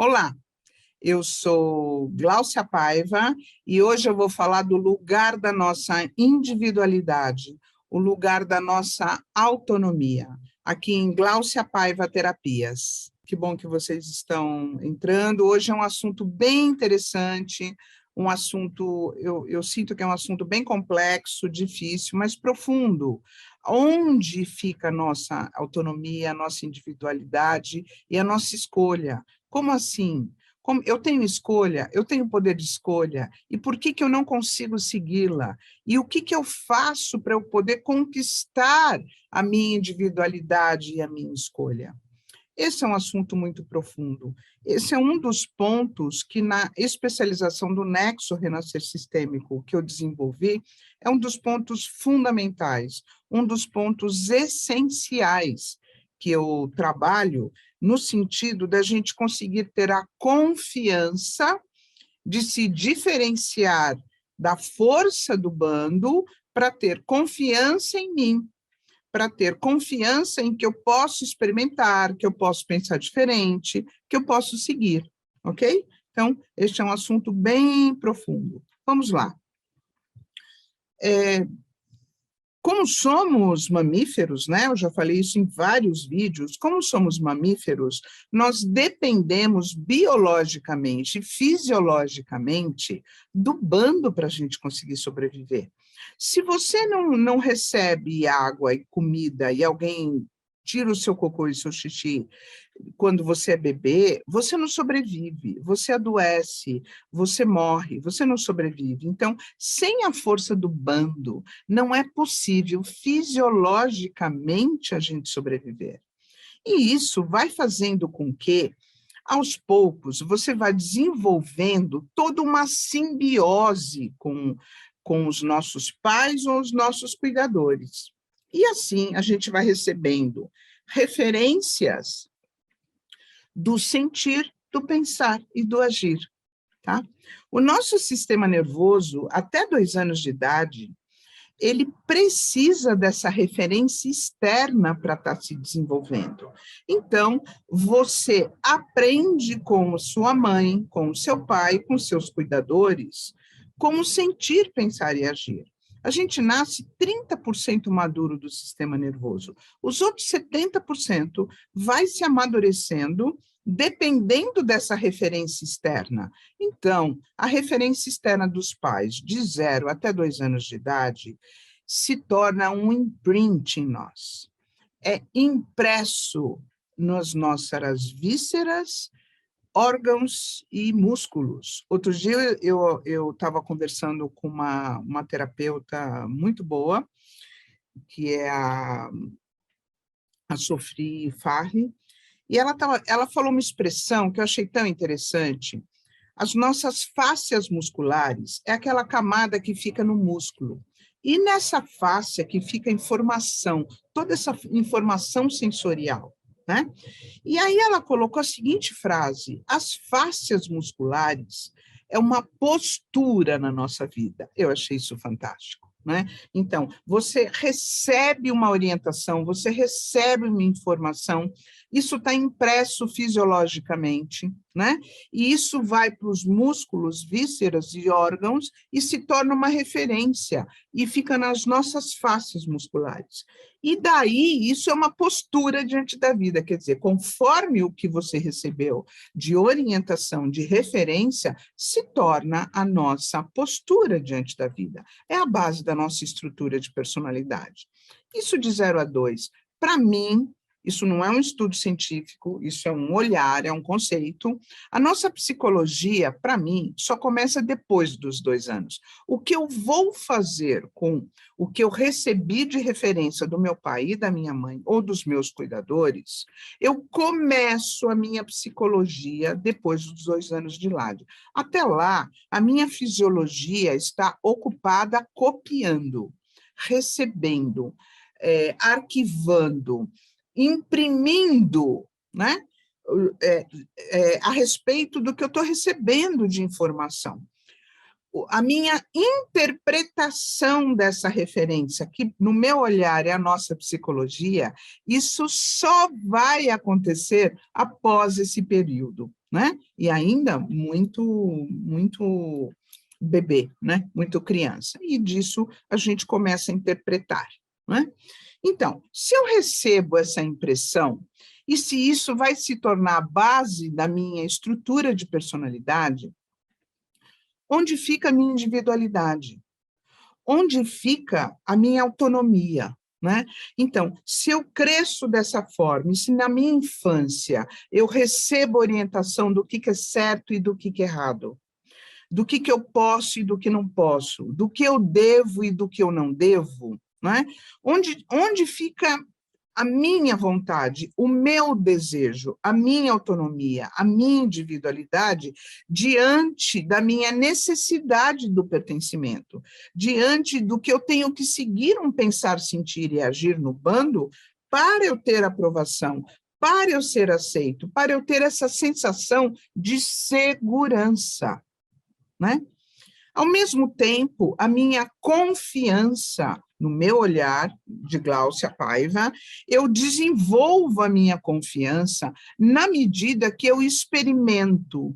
Olá, eu sou Gláucia Paiva e hoje eu vou falar do lugar da nossa individualidade, o lugar da nossa autonomia, aqui em Gláucia Paiva Terapias. Que bom que vocês estão entrando. Hoje é um assunto bem interessante, um assunto, eu sinto que é um assunto bem complexo, difícil, mas profundo. Onde fica a nossa autonomia, a nossa individualidade e a nossa escolha? Como assim? Como eu tenho escolha, eu tenho poder de escolha, e por que eu não consigo segui-la? E o que eu faço para eu poder conquistar a minha individualidade e a minha escolha? Esse é um assunto muito profundo. Esse é um dos pontos que, na especialização do Nexo Renascer Sistêmico que eu desenvolvi, é um dos pontos fundamentais, um dos pontos essenciais que eu trabalho no sentido da gente conseguir ter a confiança de se diferenciar da força do bando para ter confiança em mim, para ter confiança em que eu posso experimentar, que eu posso pensar diferente, que eu posso seguir, ok? Então, este é um assunto bem profundo. Vamos lá. Como somos mamíferos, né? Eu já falei isso em vários vídeos. Como somos mamíferos, nós dependemos biologicamente, fisiologicamente, do bando para a gente conseguir sobreviver. Se você não recebe água e comida e alguém tira o seu cocô e seu xixi quando você é bebê, você não sobrevive, você adoece, você morre, você não sobrevive. Então, sem a força do bando, não é possível fisiologicamente a gente sobreviver. E isso vai fazendo com que, aos poucos, você vai desenvolvendo toda uma simbiose com os nossos pais ou os nossos cuidadores. E assim a gente vai recebendo referências do sentir, do pensar e do agir. Tá? O nosso sistema nervoso, até 2 anos de idade, ele precisa dessa referência externa para estar se desenvolvendo. Então, você aprende com sua mãe, com seu pai, com seus cuidadores, como sentir, pensar e agir. A gente nasce 30% maduro do sistema nervoso. Os outros 70% vai se amadurecendo dependendo dessa referência externa. Então, a referência externa dos pais, de 0 até 2 anos de idade, se torna um imprint em nós. É impresso nas nossas vísceras, órgãos e músculos. Outro dia eu estava conversando com uma terapeuta muito boa, que é a Sofri Farri, e ela falou uma expressão que eu achei tão interessante. As nossas fáscias musculares é aquela camada que fica no músculo. E nessa fáscia que fica a informação, toda essa informação sensorial, né? E aí ela colocou a seguinte frase: as fáscias musculares é uma postura na nossa vida. Eu achei isso fantástico. Né? Então, você recebe uma orientação, você recebe uma informação, isso está impresso fisiologicamente, né? E isso vai para os músculos, vísceras e órgãos e se torna uma referência e fica nas nossas faces musculares. E daí, isso é uma postura diante da vida, quer dizer, conforme o que você recebeu de orientação, de referência, se torna a nossa postura diante da vida. É a base da nossa estrutura de personalidade. Isso de 0 a 2, para mim, isso não é um estudo científico, isso é um olhar, é um conceito. A nossa psicologia, para mim, só começa depois dos 2 anos. O que eu vou fazer com o que eu recebi de referência do meu pai e da minha mãe, ou dos meus cuidadores, eu começo a minha psicologia depois dos 2 anos de idade. Até lá, a minha fisiologia está ocupada copiando, recebendo, arquivando, imprimindo, né, a respeito do que eu estou recebendo de informação. a minha interpretação dessa referência, que no meu olhar é a nossa psicologia, isso só vai acontecer após esse período, né? E ainda muito bebê, né? Muito criança. E disso a gente começa a interpretar, né? Então, se eu recebo essa impressão, e se isso vai se tornar a base da minha estrutura de personalidade, onde fica a minha individualidade? Onde fica a minha autonomia? Né? Então, se eu cresço dessa forma, e se na minha infância eu recebo orientação do que é certo e do que é errado, do que eu posso e do que não posso, do que eu devo e do que eu não devo, né? Onde fica a minha vontade, o meu desejo, a minha autonomia, a minha individualidade diante da minha necessidade do pertencimento, diante do que eu tenho que seguir um pensar, sentir e agir no bando para eu ter aprovação, para eu ser aceito, para eu ter essa sensação de segurança, né? Ao mesmo tempo, a minha confiança no meu olhar, de Gláucia Paiva, eu desenvolvo a minha confiança na medida que eu experimento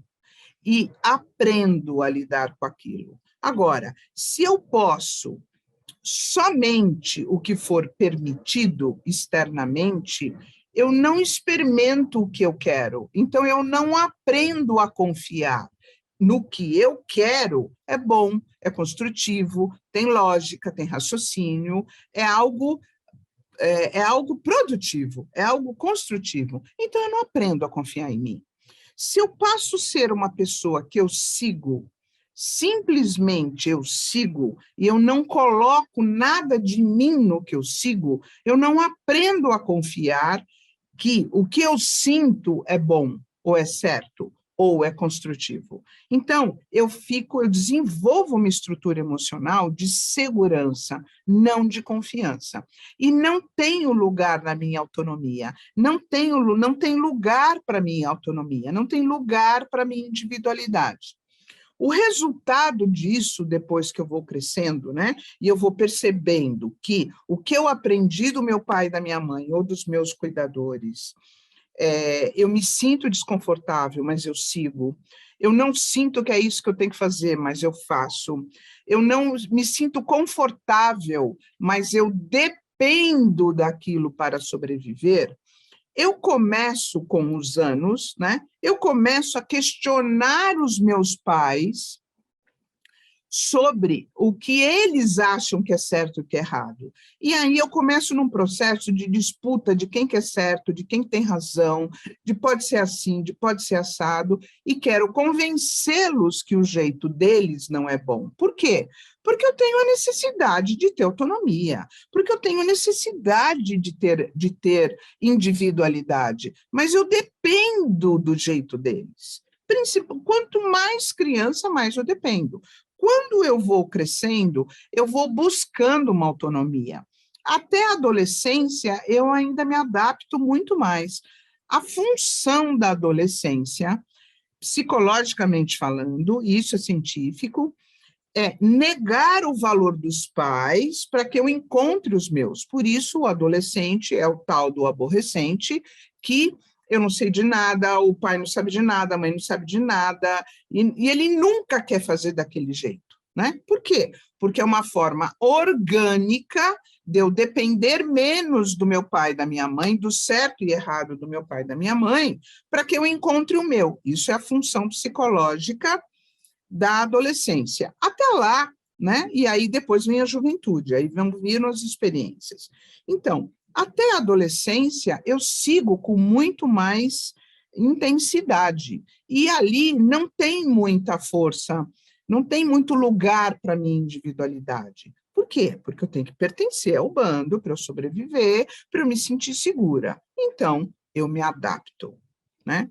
e aprendo a lidar com aquilo. Agora, se eu posso somente o que for permitido externamente, eu não experimento o que eu quero, então eu não aprendo a confiar no que eu quero. É bom, é construtivo, tem lógica, tem raciocínio, é algo produtivo, é algo construtivo. Então, eu não aprendo a confiar em mim. Se eu passo a ser uma pessoa que eu sigo, simplesmente eu sigo, e eu não coloco nada de mim no que eu sigo, eu não aprendo a confiar que o que eu sinto é bom, ou é certo, ou é construtivo. Então, eu desenvolvo uma estrutura emocional de segurança, não de confiança. E não tenho lugar na minha autonomia, não tem lugar para minha autonomia, não tem lugar para minha individualidade. O resultado disso, depois que eu vou crescendo, né, e eu vou percebendo que o que eu aprendi do meu pai e da minha mãe, ou dos meus cuidadores, eu me sinto desconfortável, mas eu sigo. Eu não sinto que é isso que eu tenho que fazer, mas eu faço. Eu não me sinto confortável, mas eu dependo daquilo para sobreviver. Eu começo com os anos, né? Eu começo a questionar os meus pais sobre o que eles acham que é certo e o que é errado. E aí eu começo num processo de disputa de quem que é certo, de quem tem razão, de pode ser assim, de pode ser assado, e quero convencê-los que o jeito deles não é bom. Por quê? Porque eu tenho a necessidade de ter autonomia, porque eu tenho a necessidade de ter individualidade, mas eu dependo do jeito deles. Quanto mais criança, mais eu dependo. Quando eu vou crescendo, eu vou buscando uma autonomia. Até a adolescência, eu ainda me adapto muito mais. A função da adolescência, psicologicamente falando, isso é científico, é negar o valor dos pais para que eu encontre os meus. Por isso, o adolescente é o tal do aborrecente, que eu não sei de nada, o pai não sabe de nada, a mãe não sabe de nada, e ele nunca quer fazer daquele jeito, né? Por quê? Porque é uma forma orgânica de eu depender menos do meu pai e da minha mãe, do certo e errado do meu pai e da minha mãe, para que eu encontre o meu. Isso é a função psicológica da adolescência. Até lá, né? E aí depois vem a juventude, aí vão vir as experiências. Então, até a adolescência, eu sigo com muito mais intensidade. E ali não tem muita força, não tem muito lugar para minha individualidade. Por quê? Porque eu tenho que pertencer ao bando para eu sobreviver, para eu me sentir segura. Então, eu me adapto, né?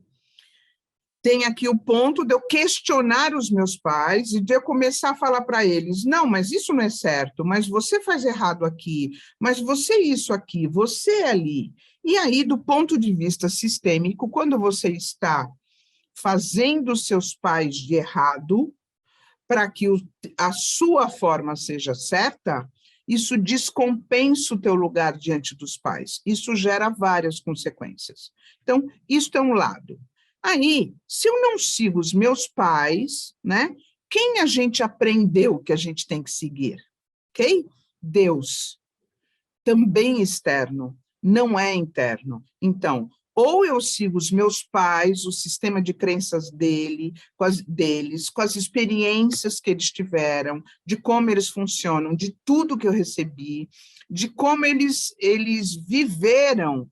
Tem aqui o ponto de eu questionar os meus pais e de eu começar a falar para eles, não, mas isso não é certo, mas você faz errado aqui, mas você isso aqui, você ali. E aí, do ponto de vista sistêmico, quando você está fazendo os seus pais de errado, para que a sua forma seja certa, isso descompensa o teu lugar diante dos pais. Isso gera várias consequências. Então, isso é um lado. Aí, se eu não sigo os meus pais, né? Quem a gente aprendeu que a gente tem que seguir? Ok? Deus. Também externo, não é interno. Então, ou eu sigo os meus pais, o sistema de crenças deles, com as experiências que eles tiveram, de como eles funcionam, de tudo que eu recebi, de como eles viveram,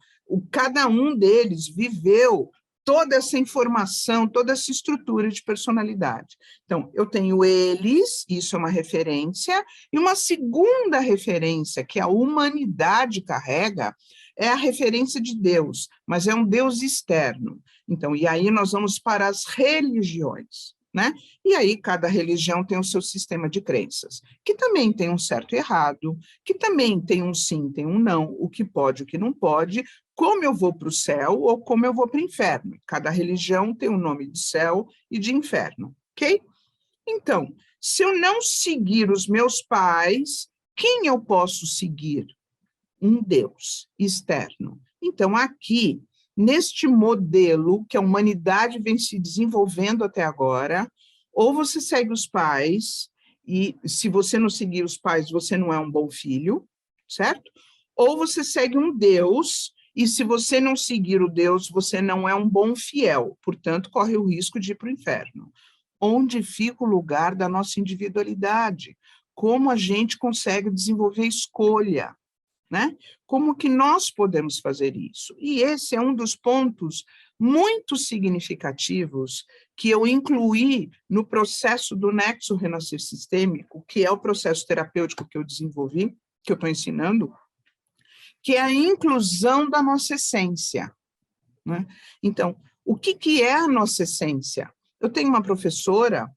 cada um deles viveu toda essa informação, toda essa estrutura de personalidade. Então, eu tenho eles, isso é uma referência, e uma segunda referência que a humanidade carrega é a referência de Deus, mas é um Deus externo. Então, e aí nós vamos para as religiões, né? E aí cada religião tem o seu sistema de crenças, que também tem um certo e errado, que também tem um sim, tem um não, o que pode, o que não pode, como eu vou para o céu ou como eu vou para o inferno. Cada religião tem um nome de céu e de inferno, ok? Então, se eu não seguir os meus pais, quem eu posso seguir? Um Deus externo. Então, aqui, neste modelo que a humanidade vem se desenvolvendo até agora, ou você segue os pais, e se você não seguir os pais, você não é um bom filho, certo? Ou você segue um Deus, e se você não seguir o Deus, você não é um bom fiel, portanto, corre o risco de ir para o inferno. Onde fica o lugar da nossa individualidade? Como a gente consegue desenvolver escolha? Né? Como que nós podemos fazer isso? E esse é um dos pontos muito significativos que eu incluí no processo do Nexo Renascer Sistêmico, que é o processo terapêutico que eu desenvolvi, que eu estou ensinando, que é a inclusão da nossa essência. Né? Então, o que é a nossa essência? Eu tenho uma professora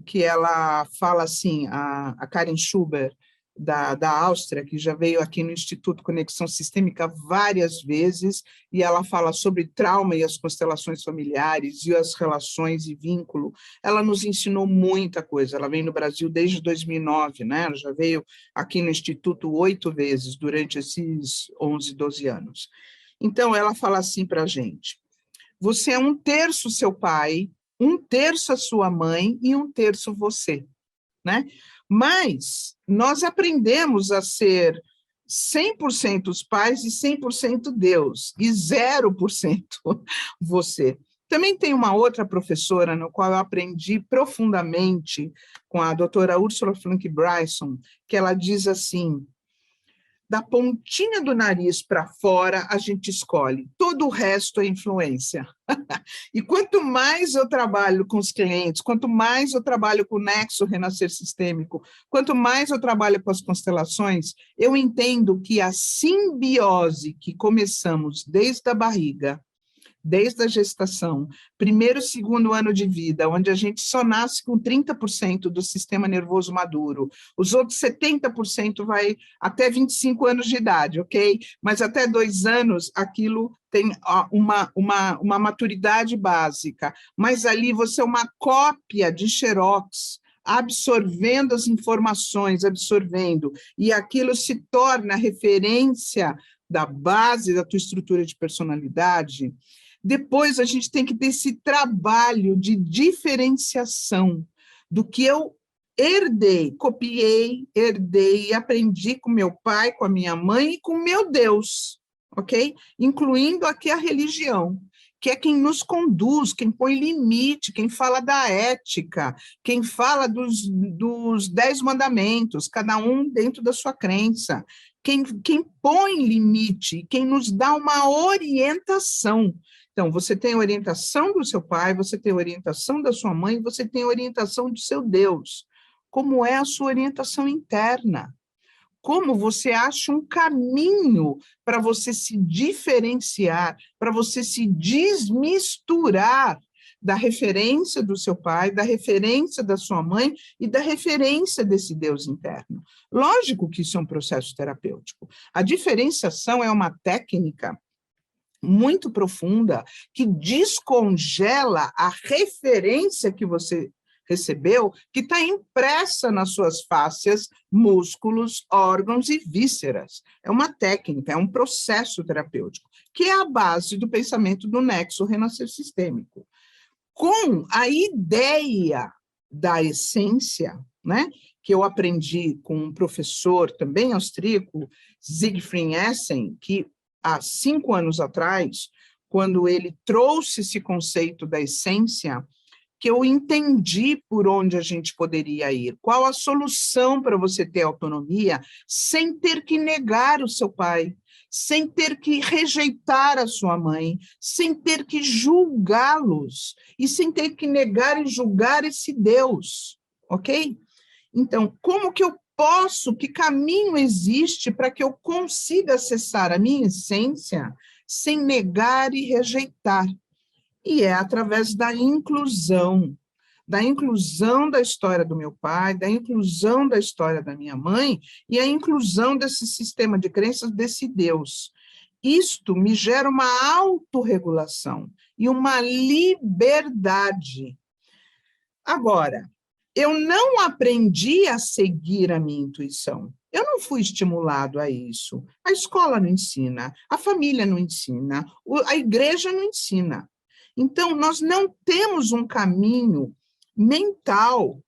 que ela fala assim, a Karen Schubert, da Áustria, que já veio aqui no Instituto Conexão Sistêmica várias vezes, e ela fala sobre trauma e as constelações familiares, e as relações e vínculo. Ela nos ensinou muita coisa, ela vem no Brasil desde 2009, né? Ela já veio aqui no Instituto 8 vezes, durante esses 11, 12 anos. Então, ela fala assim para a gente, você é 1/3 seu pai, 1/3 a sua mãe e 1/3 você, né? Mas nós aprendemos a ser 100% os pais e 100% Deus, e 0% você. Também tem uma outra professora no qual eu aprendi profundamente com a doutora Ursula Frank Bryson, que ela diz assim, da pontinha do nariz para fora, a gente escolhe. Todo o resto é influência. E quanto mais eu trabalho com os clientes, quanto mais eu trabalho com o Nexo Renascer Sistêmico, quanto mais eu trabalho com as constelações, eu entendo que a simbiose que começamos desde a barriga, desde a gestação, primeiro e segundo ano de vida, onde a gente só nasce com 30% do sistema nervoso maduro, os outros 70% vai até 25 anos de idade, ok? Mas até 2 anos, aquilo tem uma maturidade básica, mas ali você é uma cópia de Xerox, absorvendo as informações, absorvendo, e aquilo se torna referência da base da tua estrutura de personalidade. Depois, a gente tem que ter esse trabalho de diferenciação do que eu herdei, copiei, herdei e aprendi com meu pai, com a minha mãe e com meu Deus, ok? Incluindo aqui a religião, que é quem nos conduz, quem põe limite, quem fala da ética, quem fala dos 10 mandamentos, cada um dentro da sua crença, quem põe limite, quem nos dá uma orientação. Então, você tem a orientação do seu pai, você tem a orientação da sua mãe, você tem a orientação do seu Deus. Como é a sua orientação interna? Como você acha um caminho para você se diferenciar, para você se desmisturar da referência do seu pai, da referência da sua mãe e da referência desse Deus interno. Lógico que isso é um processo terapêutico. A diferenciação é uma técnica muito profunda, que descongela a referência que você recebeu, que está impressa nas suas fáscias, músculos, órgãos e vísceras. É uma técnica, é um processo terapêutico, que é a base do pensamento do nexo renascer sistêmico. Com a ideia da essência, né, que eu aprendi com um professor também austríaco, Siegfried Essen, que há 5 anos atrás, quando ele trouxe esse conceito da essência, que eu entendi por onde a gente poderia ir, qual a solução para você ter autonomia sem ter que negar o seu pai, sem ter que rejeitar a sua mãe, sem ter que julgá-los e sem ter que negar e julgar esse Deus, ok? Então, como que eu posso, que caminho existe para que eu consiga acessar a minha essência sem negar e rejeitar? E é através da inclusão da história do meu pai, da inclusão da história da minha mãe e a inclusão desse sistema de crenças desse Deus. Isto me gera uma autorregulação e uma liberdade. Agora, eu não aprendi a seguir a minha intuição. Eu não fui estimulado a isso. A escola não ensina, a família não ensina, a igreja não ensina. Então, nós não temos um caminho mental,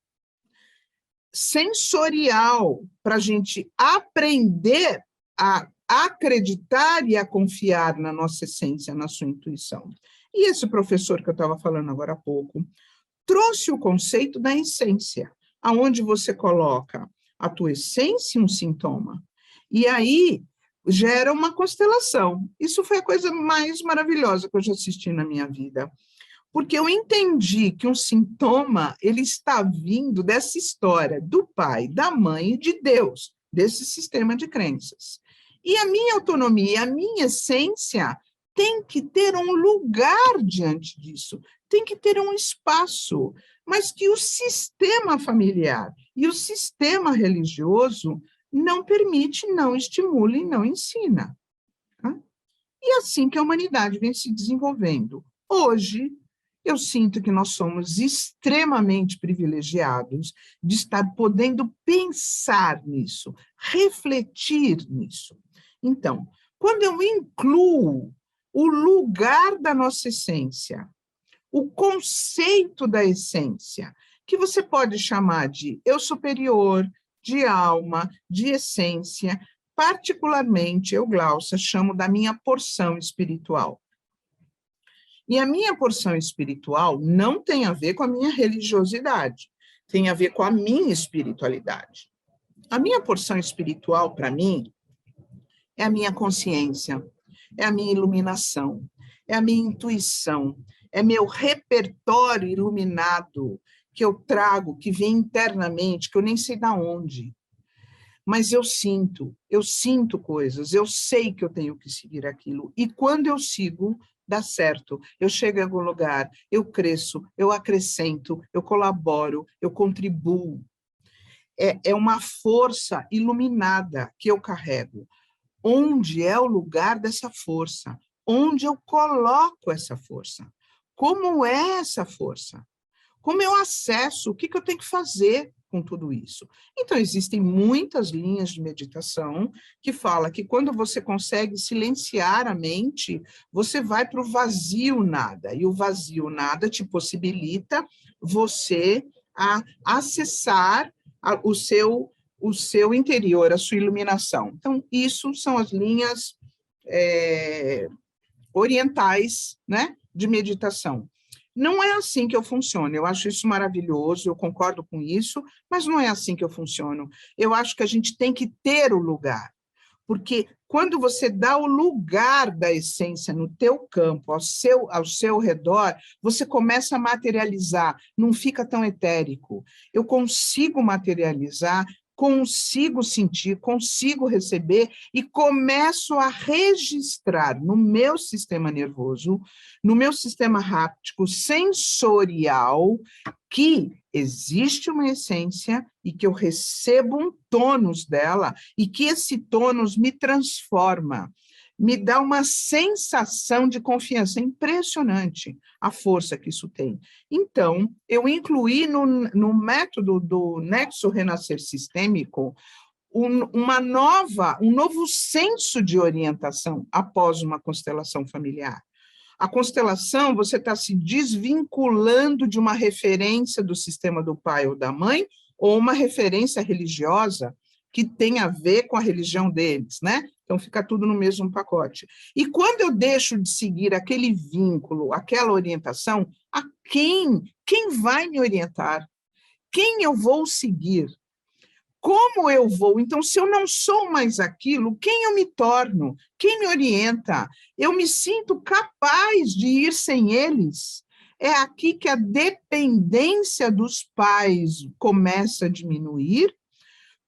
sensorial, para a gente aprender a acreditar e a confiar na nossa essência, na sua intuição. E esse professor que eu estava falando agora há pouco, trouxe o conceito da essência, aonde você coloca a tua essência e um sintoma. E aí gera uma constelação. Isso foi a coisa mais maravilhosa que eu já assisti na minha vida. Porque eu entendi que um sintoma, ele está vindo dessa história do pai, da mãe e de Deus, desse sistema de crenças. E a minha autonomia, a minha essência, tem que ter um lugar diante disso, tem que ter um espaço, mas que o sistema familiar e o sistema religioso não permite, não estimula e não ensina. Tá? E é assim que a humanidade vem se desenvolvendo. Hoje, eu sinto que nós somos extremamente privilegiados de estar podendo pensar nisso, refletir nisso. Então, quando eu incluo o lugar da nossa essência, o conceito da essência, que você pode chamar de eu superior, de alma, de essência, particularmente, eu, Glaucia, chamo da minha porção espiritual. E a minha porção espiritual não tem a ver com a minha religiosidade, tem a ver com a minha espiritualidade. A minha porção espiritual, para mim, é a minha consciência, é a minha iluminação, é a minha intuição, é meu repertório iluminado que eu trago, que vem internamente, que eu nem sei de onde. Mas eu sinto coisas, eu sei que eu tenho que seguir aquilo. E quando eu sigo, dá certo. Eu chego em algum lugar, eu cresço, eu acrescento, eu colaboro, eu contribuo. É uma força iluminada que eu carrego. Onde é o lugar dessa força? Onde eu coloco essa força? Como é essa força? Como eu acesso? O que eu tenho que fazer com tudo isso? Então, existem muitas linhas de meditação que falam que quando você consegue silenciar a mente, você vai para o vazio nada. E o vazio nada te possibilita você a acessar o seu interior, a sua iluminação. Então, isso são as linhas orientais, né, de meditação. Não é assim que eu funciono, eu acho isso maravilhoso, eu concordo com isso, mas não é assim que eu funciono. Eu acho que a gente tem que ter o lugar, porque quando você dá o lugar da essência no teu campo, ao seu redor, você começa a materializar, não fica tão etérico. Eu consigo materializar, consigo sentir, consigo receber e começo a registrar no meu sistema nervoso, no meu sistema háptico sensorial, que existe uma essência e que eu recebo um tônus dela e que esse tônus me transforma. me dá uma sensação de confiança. É impressionante a força que isso tem. Então, eu incluí no método do Nexo Renascer Sistêmico um novo senso de orientação após uma constelação familiar. A constelação, você está se desvinculando de uma referência do sistema do pai ou da mãe, ou uma referência religiosa que tem a ver com a religião deles, né? Então, fica tudo no mesmo pacote. E quando eu deixo de seguir aquele vínculo, aquela orientação, quem vai me orientar? Quem eu vou seguir? Como eu vou? Então, se eu não sou mais aquilo, quem eu me torno? Quem me orienta? Eu me sinto capaz de ir sem eles? É aqui que a dependência dos pais começa a diminuir.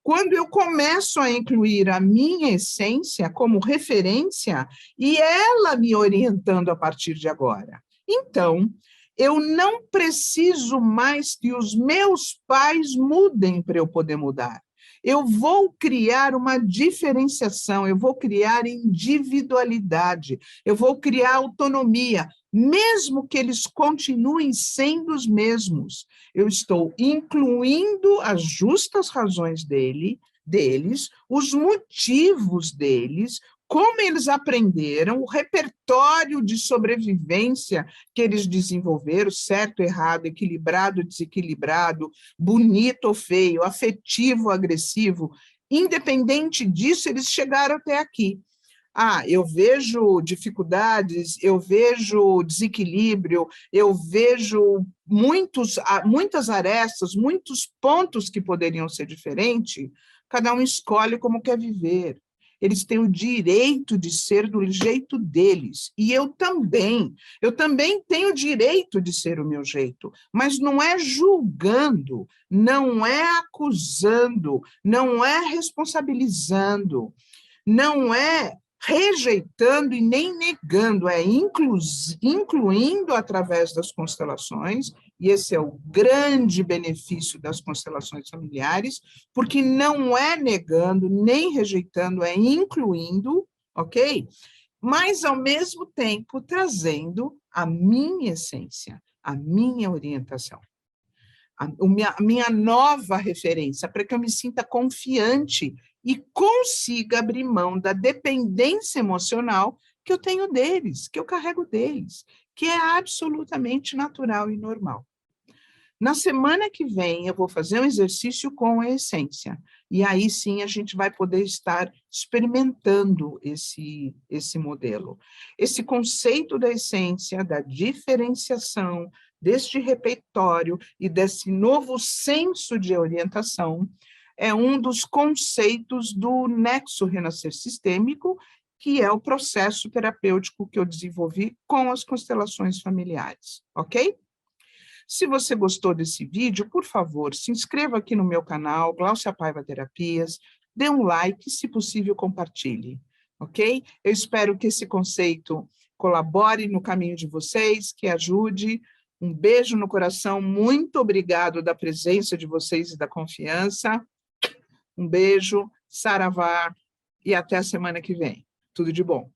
Quando eu começo a incluir a minha essência como referência e ela me orientando a partir de agora. Então, eu não preciso mais que os meus pais mudem para eu poder mudar. Eu vou criar uma diferenciação, eu vou criar individualidade, eu vou criar autonomia, mesmo que eles continuem sendo os mesmos. Eu estou incluindo as justas razões deles, os motivos deles, como eles aprenderam, o repertório de sobrevivência que eles desenvolveram, certo, errado, equilibrado, desequilibrado, bonito ou feio, afetivo ou agressivo. Independente disso, eles chegaram até aqui. Eu vejo dificuldades, eu vejo desequilíbrio, eu vejo muitas arestas, muitos pontos que poderiam ser diferentes, cada um escolhe como quer viver. Eles têm o direito de ser do jeito deles, e eu também tenho o direito de ser o meu jeito, mas não é julgando, não é acusando, não é responsabilizando, não é rejeitando e nem negando, é incluindo através das constelações, e esse é o grande benefício das constelações familiares, porque não é negando, nem rejeitando, é incluindo, ok? Mas, ao mesmo tempo, trazendo a minha essência, a minha orientação, a minha nova referência, para que eu me sinta confiante e consiga abrir mão da dependência emocional que eu tenho deles, que eu carrego deles, que é absolutamente natural e normal. Na semana que vem, eu vou fazer um exercício com a essência, e aí sim a gente vai poder estar experimentando esse modelo. Esse conceito da essência, da diferenciação, deste repertório e desse novo senso de orientação, é um dos conceitos do Nexo Renascer Sistêmico, que é o processo terapêutico que eu desenvolvi com as constelações familiares, ok? Se você gostou desse vídeo, por favor, se inscreva aqui no meu canal, Gláucia Paiva Terapias, dê um like e, se possível, compartilhe, ok? Eu espero que esse conceito colabore no caminho de vocês, que ajude. Um beijo no coração, muito obrigado da presença de vocês e da confiança. Um beijo, saravá, e até a semana que vem. Tudo de bom.